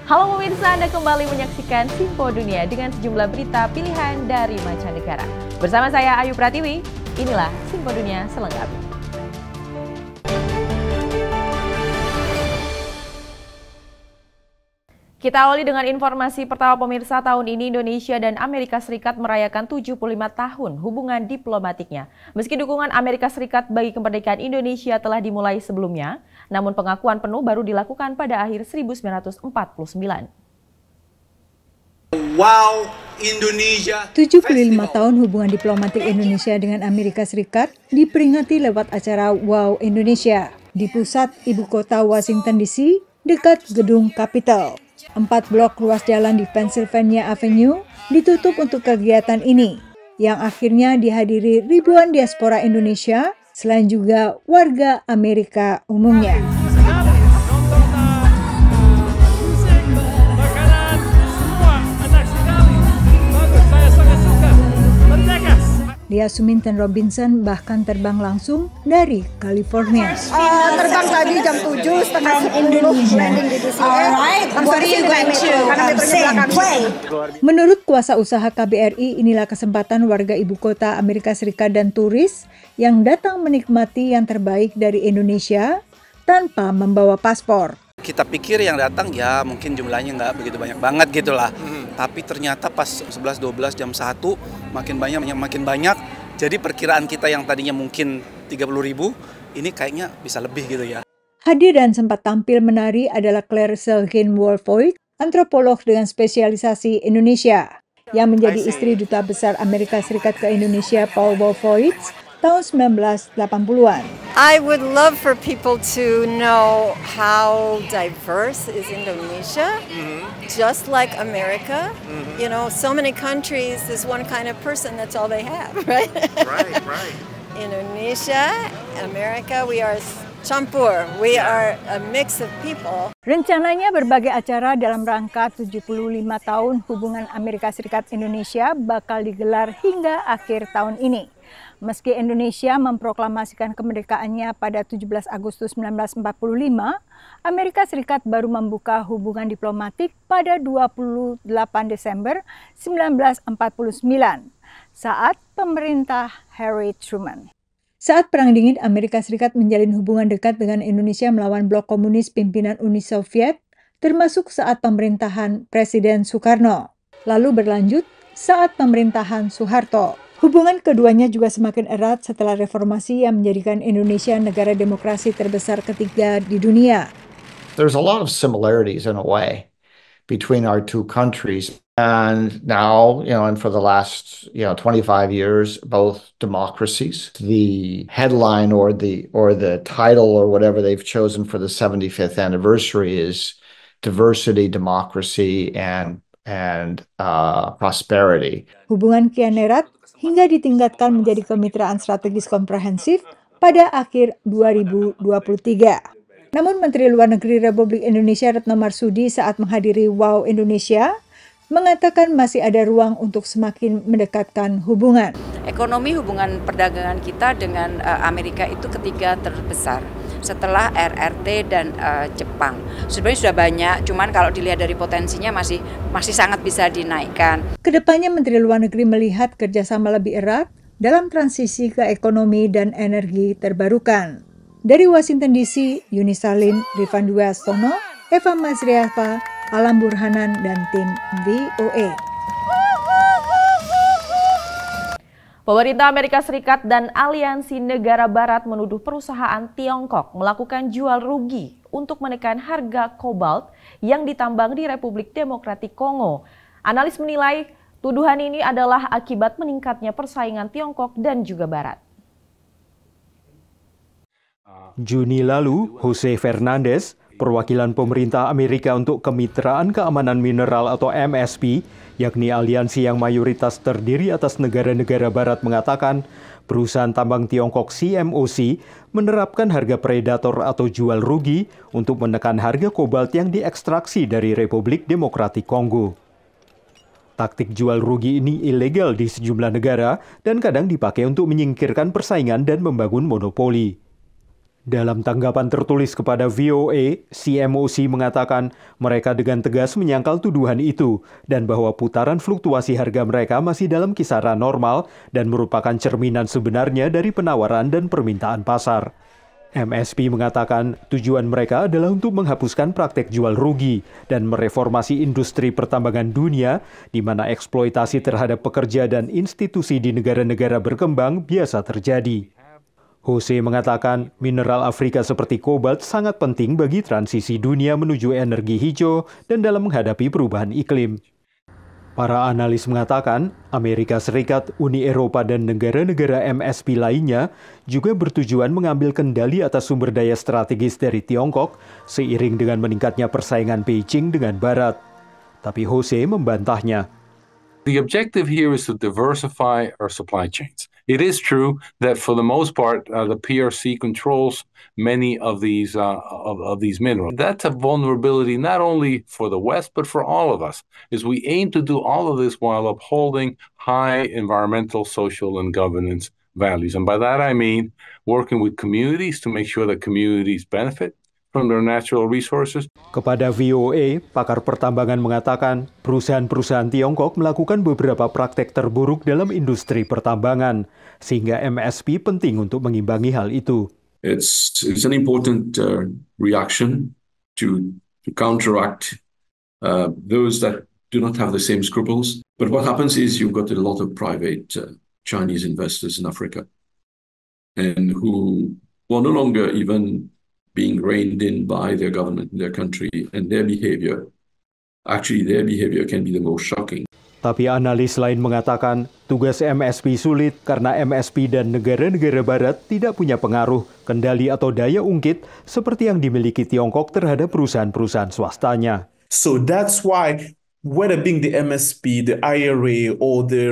Halo pemirsa, Anda kembali menyaksikan Simpo Dunia dengan sejumlah berita pilihan dari mancanegara. Bersama saya Ayu Pratiwi, inilah Simpo Dunia selengkapnya. Kita awali dengan informasi pertama pemirsa. Tahun ini Indonesia dan Amerika Serikat merayakan 75 tahun hubungan diplomatiknya. Meski dukungan Amerika Serikat bagi kemerdekaan Indonesia telah dimulai sebelumnya, namun pengakuan penuh baru dilakukan pada akhir 1949. Wow Indonesia. 75 tahun hubungan diplomatik Indonesia dengan Amerika Serikat diperingati lewat acara Wow Indonesia di pusat ibu kota Washington DC dekat gedung Capitol. 4 blok ruas jalan di Pennsylvania Avenue ditutup untuk kegiatan ini, yang akhirnya dihadiri ribuan diaspora Indonesia, selain juga warga Amerika umumnya. Lia Suminten Robinson bahkan terbang langsung dari California. Terbang tadi jam 7:30 landing di DCA. Menurut kuasa usaha KBRI, inilah kesempatan warga ibu kota Amerika Serikat dan turis yang datang menikmati yang terbaik dari Indonesia tanpa membawa paspor. Kita pikir yang datang ya mungkin jumlahnya nggak begitu banyak banget gitu lah. Tapi ternyata pas 11-12 jam 1 makin banyak. Jadi perkiraan kita yang tadinya mungkin 30.000 ini kayaknya bisa lebih gitu ya. Hadir dan sempat tampil menari adalah Claire Selgin-Wolfoit, antropolog dengan spesialisasi Indonesia, yang menjadi istri Duta Besar Amerika Serikat ke Indonesia Paul Wolfoit tahun 1980-an. I would love for people to know how diverse is Indonesia, just like America. You know, so many countries, there's one kind of person, that's all they have, right? Right. Indonesia, America, we are campur, we are a mix of people. Rencananya berbagai acara dalam rangka 75 tahun hubungan Amerika Serikat Indonesia bakal digelar hingga akhir tahun ini. Meski Indonesia memproklamasikan kemerdekaannya pada 17 Agustus 1945, Amerika Serikat baru membuka hubungan diplomatik pada 28 Desember 1949 saat pemerintah Harry Truman. Saat Perang Dingin, Amerika Serikat menjalin hubungan dekat dengan Indonesia melawan blok komunis pimpinan Uni Soviet, termasuk saat pemerintahan Presiden Soekarno. Lalu berlanjut saat pemerintahan Soeharto. Hubungan keduanya juga semakin erat setelah reformasi yang menjadikan Indonesia negara demokrasi terbesar ketiga di dunia. There's a lot of similarities in a way between our two countries. And now, and for the last, 25 years, both democracies. The headline or the title or whatever they've chosen for the 75th anniversary is diversity, democracy, and prosperity. Hubungan kian erat hingga ditingkatkan menjadi kemitraan strategis komprehensif pada akhir 2023. Namun Menteri Luar Negeri Republik Indonesia Retno Marsudi saat menghadiri Wow Indonesia mengatakan masih ada ruang untuk semakin mendekatkan hubungan. Ekonomi hubungan perdagangan kita dengan Amerika itu ketiga terbesar setelah RRT dan Jepang. Sebenarnya sudah banyak, cuman kalau dilihat dari potensinya masih sangat bisa dinaikkan. Kedepannya Menteri Luar Negeri melihat kerjasama lebih erat dalam transisi ke ekonomi dan energi terbarukan. Dari Washington DC, Yuni Salim, Rifan Dwi Astono, Eva Mazriafa, Alam Burhanan, dan tim VOA. Pemerintah Amerika Serikat dan aliansi negara barat menuduh perusahaan Tiongkok melakukan jual rugi untuk menekan harga kobalt yang ditambang di Republik Demokratik Kongo. Analis menilai tuduhan ini adalah akibat meningkatnya persaingan Tiongkok dan juga barat. Juni lalu, Jose Fernandez, perwakilan pemerintah Amerika untuk Kemitraan Keamanan Mineral atau MSP, yakni aliansi yang mayoritas terdiri atas negara-negara barat, mengatakan perusahaan tambang Tiongkok CMOC menerapkan harga predator atau jual rugi untuk menekan harga kobalt yang diekstraksi dari Republik Demokratik Kongo. Taktik jual rugi ini ilegal di sejumlah negara dan kadang dipakai untuk menyingkirkan persaingan dan membangun monopoli. Dalam tanggapan tertulis kepada VOA, CMOC mengatakan mereka dengan tegas menyangkal tuduhan itu dan bahwa putaran fluktuasi harga mereka masih dalam kisaran normal dan merupakan cerminan sebenarnya dari penawaran dan permintaan pasar. MSP mengatakan tujuan mereka adalah untuk menghapuskan praktek jual rugi dan mereformasi industri pertambangan dunia di mana eksploitasi terhadap pekerja dan institusi di negara-negara berkembang biasa terjadi. Jose mengatakan mineral Afrika seperti kobalt sangat penting bagi transisi dunia menuju energi hijau dan dalam menghadapi perubahan iklim. Para analis mengatakan Amerika Serikat, Uni Eropa, dan negara-negara MSP lainnya juga bertujuan mengambil kendali atas sumber daya strategis dari Tiongkok seiring dengan meningkatnya persaingan Beijing dengan Barat. Tapi Jose membantahnya. The objective here is to diversify our supply chains. It is true that for the most part, the PRC controls many of these minerals. That's a vulnerability not only for the West, but for all of us, is we aim to do all of this while upholding high environmental, social, and governance values. And by that I mean working with communities to make sure that communities benefit from their natural resources. Kepada VOA, pakar pertambangan mengatakan perusahaan-perusahaan Tiongkok melakukan beberapa praktek terburuk dalam industri pertambangan, sehingga MSP penting untuk mengimbangi hal itu. It's an important reaction to counteract those that do not have the same scruples. But what happens is you've got a lot of private Chinese investors in Africa, and who are no longer even being reined in by their government in their country, and their behavior can be the most shocking. Tapi analis lain mengatakan tugas MSP sulit karena MSP dan negara-negara barat tidak punya pengaruh, kendali atau daya ungkit seperti yang dimiliki Tiongkok terhadap perusahaan-perusahaan swastanya. So that's why whether being the MSP, the IRA, or the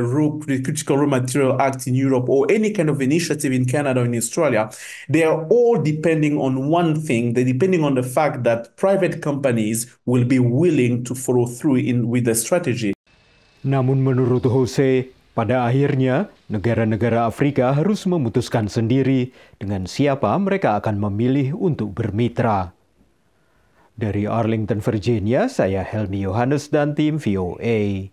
Critical Raw Material Act in Europe, or any kind of initiative in Canada or in Australia, they are all depending on one thing. They're depending on the fact that private companies will be willing to follow through with the strategy. Namun menurut Jose, pada akhirnya negara-negara Afrika harus memutuskan sendiri dengan siapa mereka akan memilih untuk bermitra. Dari Arlington, Virginia, saya Helmi Yohanes dan tim VOA.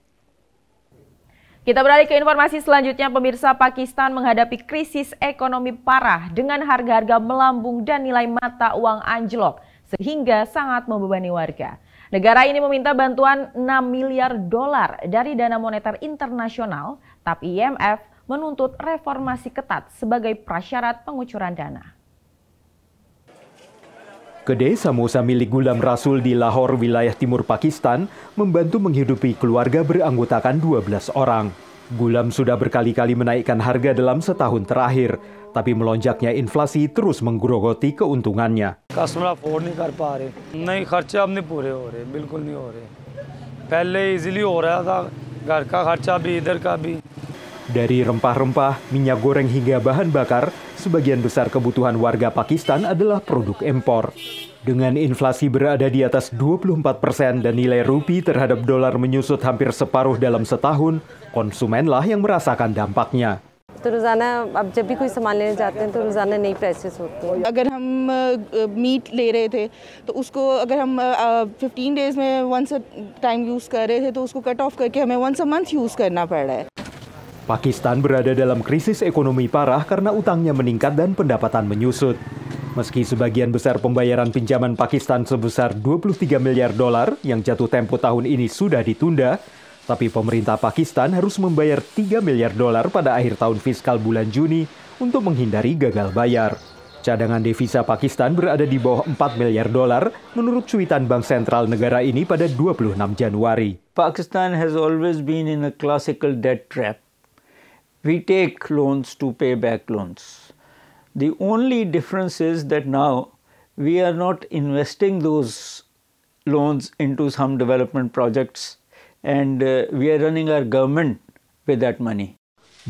Kita beralih ke informasi selanjutnya, pemirsa. Pakistan menghadapi krisis ekonomi parah dengan harga-harga melambung dan nilai mata uang anjlok sehingga sangat membebani warga. Negara ini meminta bantuan $6 miliar dari Dana Moneter Internasional, tapi IMF menuntut reformasi ketat sebagai prasyarat pengucuran dana. Kedai samosa milik Gulam Rasul di Lahore, wilayah timur Pakistan, membantu menghidupi keluarga beranggotakan 12 orang. Gulam sudah berkali-kali menaikkan harga dalam setahun terakhir, tapi melonjaknya inflasi terus menggerogoti keuntungannya. Customer afford नहीं कर पा रहे, नहीं खर्चे अब नहीं पूरे हो रहे, बिल्कुल नहीं हो रहे. पहले easily हो रहा था, घर का खर्चा भी इधर का भी. Dari rempah-rempah, minyak goreng hingga bahan bakar, sebagian besar kebutuhan warga Pakistan adalah produk impor. Dengan inflasi berada di atas 24% dan nilai rupiah terhadap dolar menyusut hampir separuh dalam setahun, konsumenlah yang merasakan dampaknya. तो रोज़ाना अब जब भी कोई सामान लेने जाते हैं तो रोज़ाना नई प्राइसेस होती हैं। अगर हम मीट ले रहे थे तो उसको अगर हम 15 डेज में वंस टाइम यूज़ कर रहे थे तो उसको कट ऑफ करके हमें वंस अ मंथ यूज़ करना पड़ रहा है। Pakistan berada dalam krisis ekonomi parah karena utangnya meningkat dan pendapatan menyusut. Meski sebagian besar pembayaran pinjaman Pakistan sebesar $23 miliar yang jatuh tempo tahun ini sudah ditunda, tapi pemerintah Pakistan harus membayar $3 miliar pada akhir tahun fiskal bulan Juni untuk menghindari gagal bayar. Cadangan devisa Pakistan berada di bawah $4 miliar menurut cuitan Bank Sentral negara ini pada 26 Januari. Pakistan has always been in a classical debt trap. We take loans to pay back loans. The only difference is that now we are not investing those loans into some development projects and we are running our government with that money.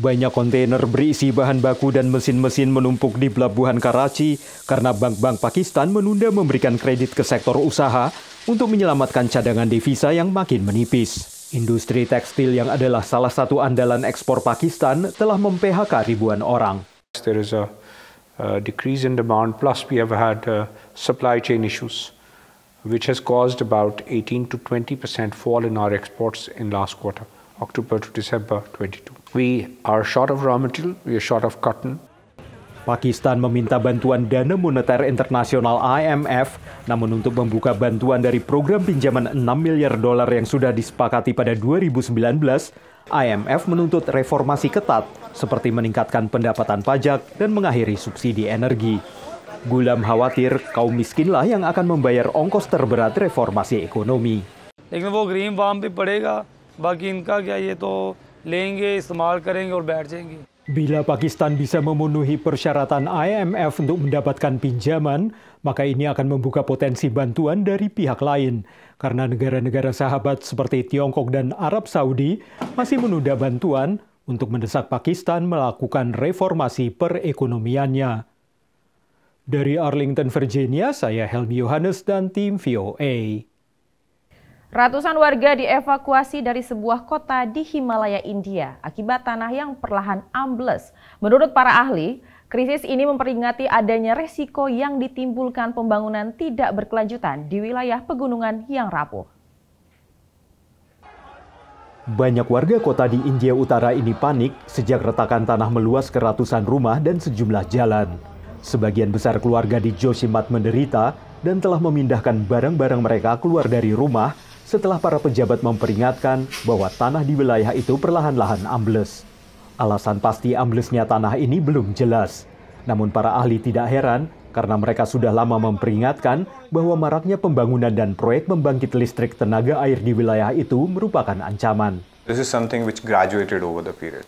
Banyak kontainer berisi bahan baku dan mesin-mesin menumpuk di pelabuhan Karachi karena bank-bank Pakistan menunda memberikan kredit ke sektor usaha untuk menyelamatkan cadangan devisa yang makin menipis. Industri tekstil yang adalah salah satu andalan ekspor Pakistan telah mem-PHK ribuan orang. There is a decrease in demand, plus we have had supply chain issues, which has caused about 18 to 20% fall in our exports in last quarter, October to December 22. We are short of raw material, we are short of cotton. Pakistan meminta bantuan Dana Moneter Internasional IMF, namun untuk membuka bantuan dari program pinjaman $6 miliar yang sudah disepakati pada 2019, IMF menuntut reformasi ketat seperti meningkatkan pendapatan pajak dan mengakhiri subsidi energi. Gulam khawatir kaum miskinlah yang akan membayar ongkos terberat reformasi ekonomi. लेकिन वो green farm पे पड़ेगा, बाकी इनका क्या ये तो लेंगे, इस्तेमाल करेंगे और बैठ जाएंगे. Bila Pakistan bisa memenuhi persyaratan IMF untuk mendapatkan pinjaman, maka ini akan membuka potensi bantuan dari pihak lain. Karena negara-negara sahabat seperti Tiongkok dan Arab Saudi masih menunda bantuan untuk mendesak Pakistan melakukan reformasi perekonomiannya. Dari Arlington, Virginia, saya Helmi Yohanes dan tim VOA. Ratusan warga dievakuasi dari sebuah kota di Himalaya, India akibat tanah yang perlahan ambles. Menurut para ahli, krisis ini memperingati adanya resiko yang ditimbulkan pembangunan tidak berkelanjutan di wilayah pegunungan yang rapuh. Banyak warga kota di India Utara ini panik sejak retakan tanah meluas ke ratusan rumah dan sejumlah jalan. Sebagian besar keluarga di Joshimath menderita dan telah memindahkan barang-barang mereka keluar dari rumah setelah para pejabat memperingatkan bahwa tanah di wilayah itu perlahan-lahan ambles. Alasan pasti amblesnya tanah ini belum jelas. Namun para ahli tidak heran karena mereka sudah lama memperingatkan bahwa maraknya pembangunan dan proyek pembangkit listrik tenaga air di wilayah itu merupakan ancaman. This is something which graduated over the period.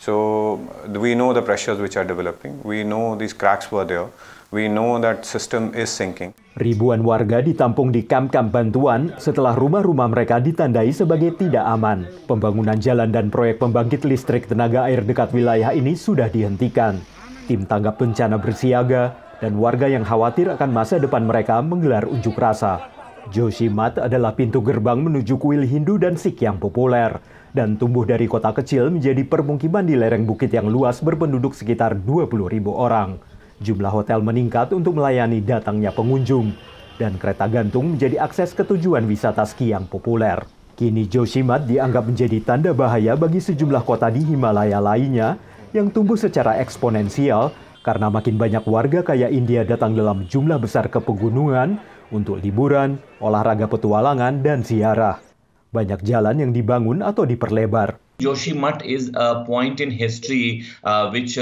So we know the pressures which are developing. We know these cracks were there. We know that system is sinking. Ribuan warga ditampung di kamp-kamp bantuan setelah rumah-rumah mereka ditandai sebagai tidak aman. Pembangunan jalan dan proyek pembangkit listrik tenaga air dekat wilayah ini sudah dihentikan. Tim tanggap bencana bersiaga dan warga yang khawatir akan masa depan mereka menggelar unjuk rasa. Joshimath adalah pintu gerbang menuju kuil Hindu dan Sikh yang populer dan tumbuh dari kota kecil menjadi permukiman di lereng bukit yang luas berpenduduk sekitar 20.000 orang. Jumlah hotel meningkat untuk melayani datangnya pengunjung, dan kereta gantung menjadi akses ke tujuan wisata ski yang populer. Kini Joshimath dianggap menjadi tanda bahaya bagi sejumlah kota di Himalaya lainnya yang tumbuh secara eksponensial karena makin banyak warga kaya India datang dalam jumlah besar ke pegunungan untuk liburan, olahraga petualangan, dan ziarah. Banyak jalan yang dibangun atau diperlebar. Joshimath is a point in history which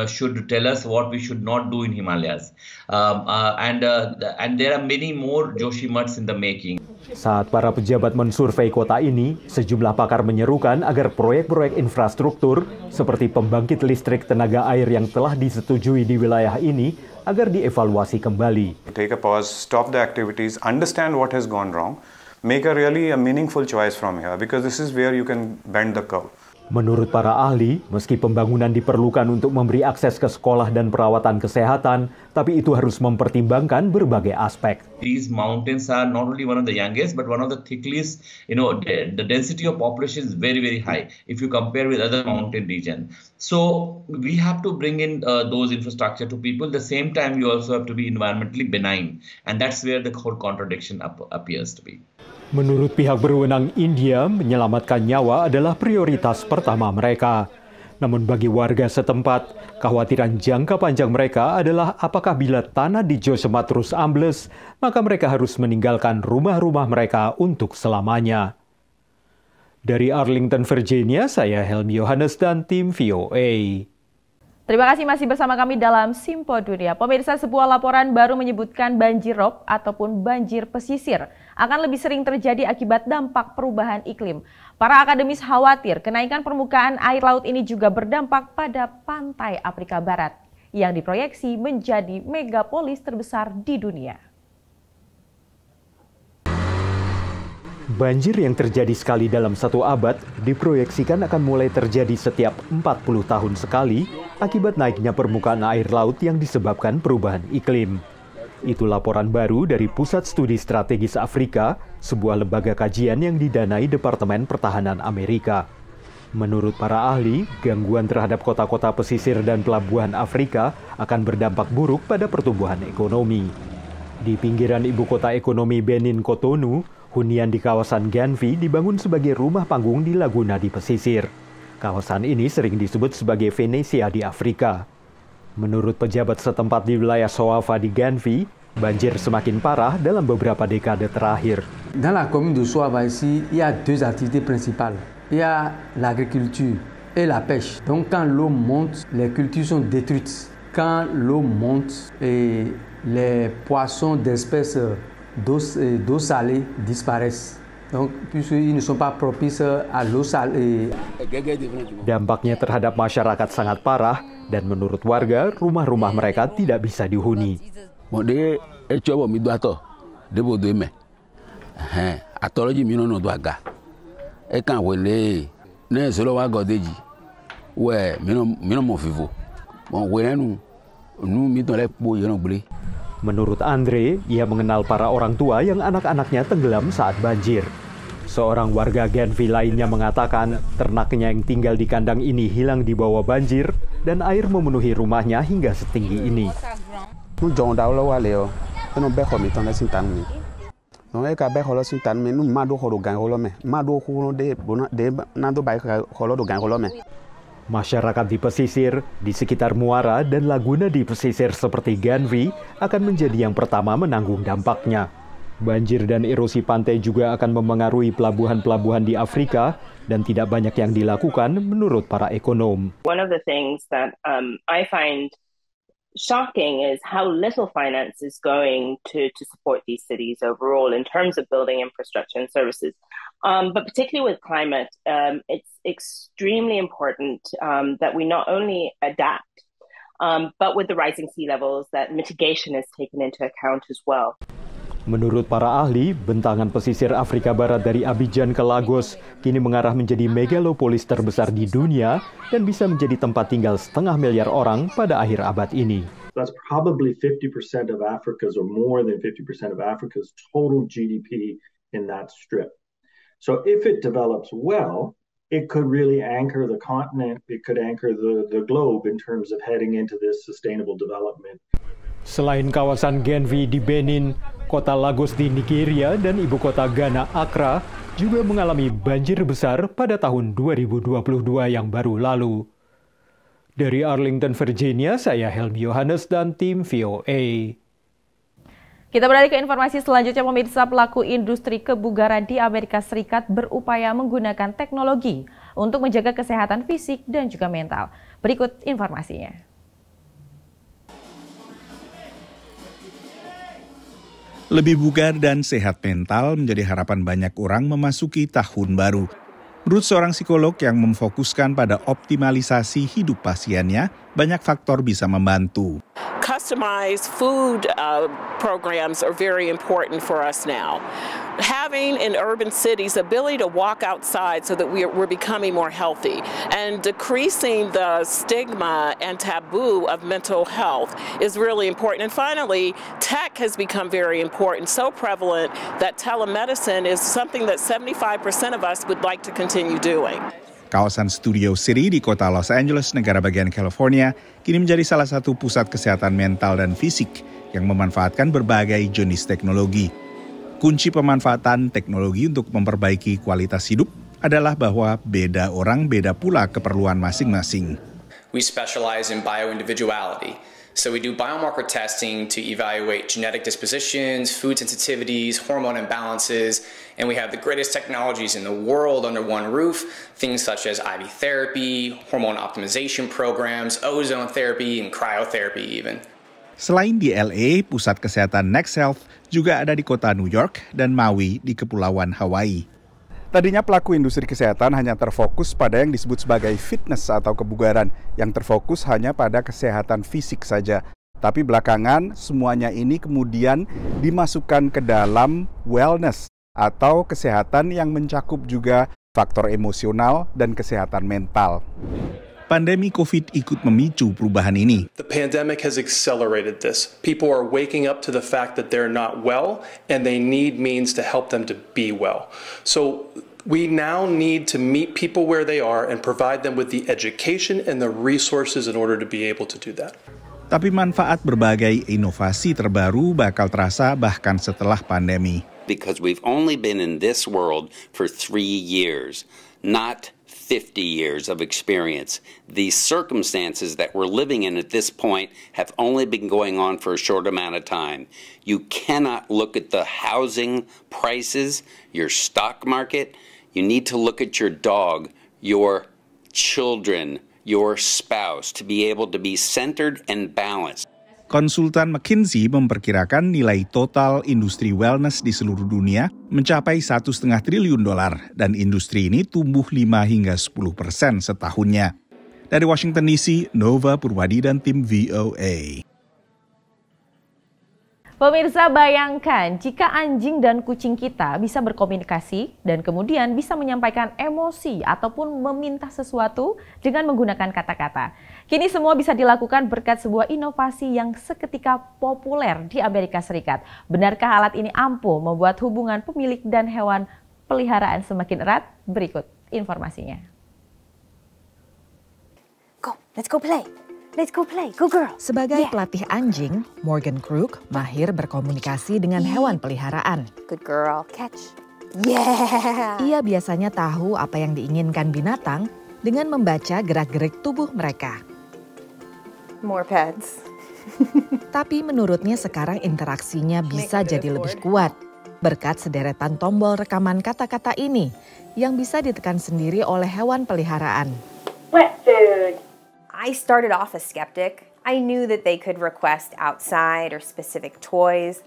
should tell us what we should not do in Himalayas, and there are many more Joshimaths in the making. Saat para pejabat mensurvei kota ini, sejumlah pakar menyerukan agar proyek-proyek infrastruktur seperti pembangkit listrik tenaga air yang telah disetujui di wilayah ini agar dievaluasi kembali. Take a pause, stop the activities, understand what has gone wrong. Make a really meaningful choice from here because this is where you can bend the curve. Menurut para ahli, meski pembangunan diperlukan untuk memberi akses ke sekolah dan perawatan kesehatan, tapi itu harus mempertimbangkan berbagai aspek. These mountains are not only one of the youngest, but one of the thickest. The density of population is very, very high if you compare with other mountain regions. So we have to bring in those infrastructure to people. At the same time, you also have to be environmentally benign, and that's where the whole contradiction appears to be. Menurut pihak berwenang India, menyelamatkan nyawa adalah prioritas pertama mereka. Namun bagi warga setempat, kekhawatiran jangka panjang mereka adalah apakah bila tanah di Joshimath terus ambles, maka mereka harus meninggalkan rumah-rumah mereka untuk selamanya. Dari Arlington, Virginia, saya Helmi Yohanes dan tim VOA. Terima kasih masih bersama kami dalam Simpo Dunia. Pemirsa, sebuah laporan baru menyebutkan banjir rob ataupun banjir pesisir akan lebih sering terjadi akibat dampak perubahan iklim. Para akademis khawatir kenaikan permukaan air laut ini juga berdampak pada pantai Afrika Barat yang diproyeksi menjadi megapolis terbesar di dunia. Banjir yang terjadi sekali dalam satu abad diproyeksikan akan mulai terjadi setiap 40 tahun sekali akibat naiknya permukaan air laut yang disebabkan perubahan iklim. Itu laporan baru dari Pusat Studi Strategis Afrika, sebuah lembaga kajian yang didanai Departemen Pertahanan Amerika. Menurut para ahli, gangguan terhadap kota-kota pesisir dan pelabuhan Afrika akan berdampak buruk pada pertumbuhan ekonomi. Di pinggiran ibu kota ekonomi Benin, Cotonou, hunian di kawasan Genvi dibangun sebagai rumah panggung di Laguna di pesisir. Kawasan ini sering disebut sebagai Venesia di Afrika. Menurut pejabat setempat di wilayah Soafa di Genvi, banjir semakin parah dalam beberapa dekade terakhir. Dans la commune de Soafa ici, il y a deux activités principales. Il y a l'agriculture et la pêche. Donc quand l'eau monte, les cultures sont détruites. Quand l'eau monte, les poissons d'espèces d'eau salée disparaissent. Donc puisqu'ils ne sont pas propices à l'eau salée. Dampaknya terhadap masyarakat sangat parah dan menurut warga, rumah-rumah mereka tidak bisa dihuni. Menurut Andre, ia mengenal para orang tua yang anak-anaknya tenggelam saat banjir. Seorang warga Genvi lainnya mengatakan ternaknya yang tinggal di kandang ini hilang di bawah banjir dan air memenuhi rumahnya hingga setinggi ini. Masyarakat di pesisir, di sekitar muara dan laguna di pesisir seperti Genvi akan menjadi yang pertama menanggung dampaknya. Banjir dan erosi pantai juga akan memengaruhi pelabuhan-pelabuhan di Afrika dan tidak banyak yang dilakukan menurut para ekonom. One of the things that I find shocking is how little finance is going to support these cities overall in terms of building infrastructure and services. But particularly with climate, it's extremely important that we not only adapt, but with the rising sea levels, that mitigation is taken into account as well. Menurut para ahli, bentangan pesisir Afrika Barat dari Abidjan ke Lagos kini mengarah menjadi megalopolis terbesar di dunia dan bisa menjadi tempat tinggal 500 miliar orang pada akhir abad ini. That's probably 50% of Africa's or more than 50% of Africa's total GDP in that strip. So if it develops well, it could really anchor the continent, it could anchor the globe in terms of heading into this sustainable development. Selain kawasan Genvi di Benin, kota Lagos di Nigeria dan ibu kota Ghana, Accra, juga mengalami banjir besar pada tahun 2022 yang baru lalu. Dari Arlington, Virginia, saya Helmi Yohanes dan tim VOA. Kita beralih ke informasi selanjutnya, pemirsa. Pelaku industri kebugaran di Amerika Serikat berupaya menggunakan teknologi untuk menjaga kesehatan fisik dan juga mental. Berikut informasinya. Lebih bugar dan sehat mental menjadi harapan banyak orang memasuki tahun baru. Menurut seorang psikolog yang memfokuskan pada optimalisasi hidup pasiennya, banyak faktor bisa membantu. Customized food programs are very important for us now. Having in urban cities the ability to walk outside so that we're becoming more healthy and decreasing the stigma and taboo of mental health is really important. And finally, tech has become very important, so prevalent that telemedicine is something that 75% of us would like to continue doing. Kawasan Studio City di kota Los Angeles, negara bagian California, kini menjadi salah satu pusat kesehatan mental dan fisik yang memanfaatkan berbagai jenis teknologi. Kunci pemanfaatan teknologi untuk memperbaiki kualitas hidup adalah bahwa beda orang beda pula keperluan masing-masing. We specialize in bioindividuality. So we do biomarker testing to evaluate genetic dispositions, food sensitivities, hormone imbalances, and we have the greatest technologies in the world under one roof, things such as IV therapy, hormone optimization programs, ozone therapy, and cryotherapy even. Selain di LA, pusat kesehatan Next Health juga ada di kota New York dan Maui di Kepulauan Hawaii. Tadinya pelaku industri kesehatan hanya terfokus pada yang disebut sebagai fitness atau kebugaran, yang terfokus hanya pada kesehatan fisik saja. Tapi belakangan semuanya ini kemudian dimasukkan ke dalam wellness atau kesehatan yang mencakup juga faktor emosional dan kesehatan mental. Pandemi COVID ikut memicu perubahan ini. The pandemic has accelerated this. People are waking up to the fact that they're not well and they need means to help them to be well. So we now need to meet people where they are and provide them with the education and the resources in order to be able to do that. Tapi manfaat berbagai inovasi terbaru bakal terasa bahkan setelah pandemi. Because we've only been in this world for 3 years, not 50 years of experience. These circumstances that we're living in at this point have only been going on for a short amount of time. You cannot look at the housing prices, your stock market. You need to look at your dog, your children, your spouse to be able to be centered and balanced. Konsultan McKinsey memperkirakan nilai total industri wellness di seluruh dunia mencapai $1,5 triliun dan industri ini tumbuh 5 hingga 10% setahunnya. Dari Washington DC, Nova Purwadi dan tim VOA. Pemirsa, bayangkan jika anjing dan kucing kita bisa berkomunikasi dan kemudian bisa menyampaikan emosi ataupun meminta sesuatu dengan menggunakan kata-kata. Kini semua bisa dilakukan berkat sebuah inovasi yang seketika populer di Amerika Serikat. Benarkah alat ini ampuh membuat hubungan pemilik dan hewan peliharaan semakin erat? Berikut informasinya. Go, let's go play. Let's go play, go girl. Sebagai pelatih anjing, Morgan Crook mahir berkomunikasi dengan hewan peliharaan. Good girl, catch. Yeah. Ia biasanya tahu apa yang diinginkan binatang dengan membaca gerak-gerik tubuh mereka. More pets. Tapi menurutnya sekarang interaksinya bisa jadi lebih kuat berkat sederetan tombol rekaman kata-kata ini yang bisa ditekan sendiri oleh hewan peliharaan. Wet food. I started off a skeptic. I knew that they could request outside or specific toys.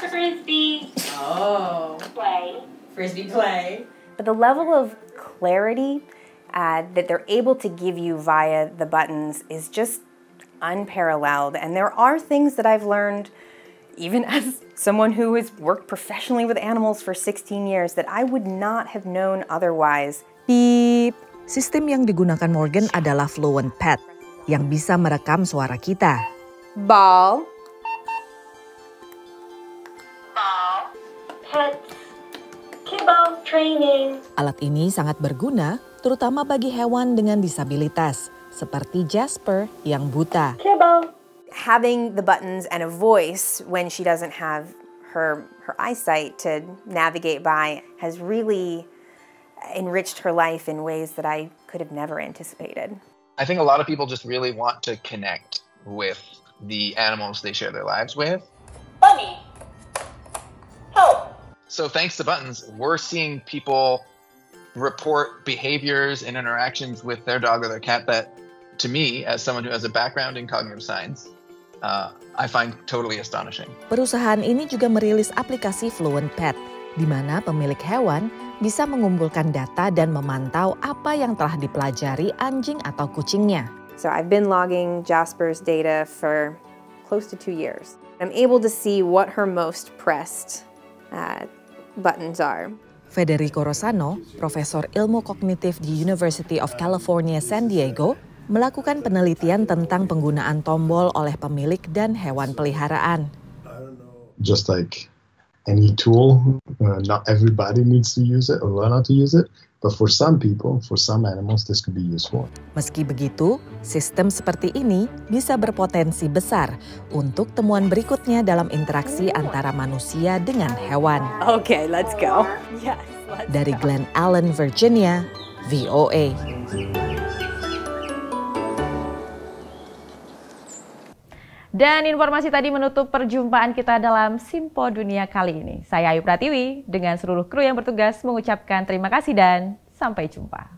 Frisbee. Oh. Play. Frisbee play. But the level of clarity that they're able to give you via the buttons is just unparalleled. And there are things that I've learned, even as someone who has worked professionally with animals for 16 years, that I would not have known otherwise. Beep. Sistem yang digunakan Morgan adalah Fluent Pet yang bisa merekam suara kita. Ball. Ball. Pet. Kibble training. Alat ini sangat berguna terutama bagi hewan dengan disabilitas seperti Jasper yang buta. Kibble. Having the buttons and a voice when she doesn't have her eyesight to navigate by has really enriched her life in ways that I could have never anticipated. I think a lot of people just really want to connect with the animals they share their lives with. Bunny. Help. So thanks to buttons, we're seeing people report behaviors and interactions with their dog or their cat that, to me, as someone who has a background in cognitive science, I find totally astonishing. Perusahaan ini juga merilis aplikasi Fluent Pet, di mana pemilik hewan bisa mengumpulkan data dan memantau apa yang telah dipelajari anjing atau kucingnya. So I've been logging Jasper's data for close to 2 years. I'm able to see what her most pressed buttons are. Federico Rosano, profesor ilmu kognitif di University of California, San Diego, melakukan penelitian tentang penggunaan tombol oleh pemilik dan hewan peliharaan. Just like any tool, not everybody needs to use it or learn how to use it, but for some people, for some animals, this could be useful. Meski begitu, sistem seperti ini bisa berpotensi besar untuk temuan berikutnya dalam interaksi antara manusia dengan hewan. Okay, let's go. Yes, Dari Glen Allen, Virginia, VOA. Dan informasi tadi menutup perjumpaan kita dalam Simpo Dunia kali ini. Saya Ayu Pratiwi dengan seluruh kru yang bertugas mengucapkan terima kasih dan sampai jumpa.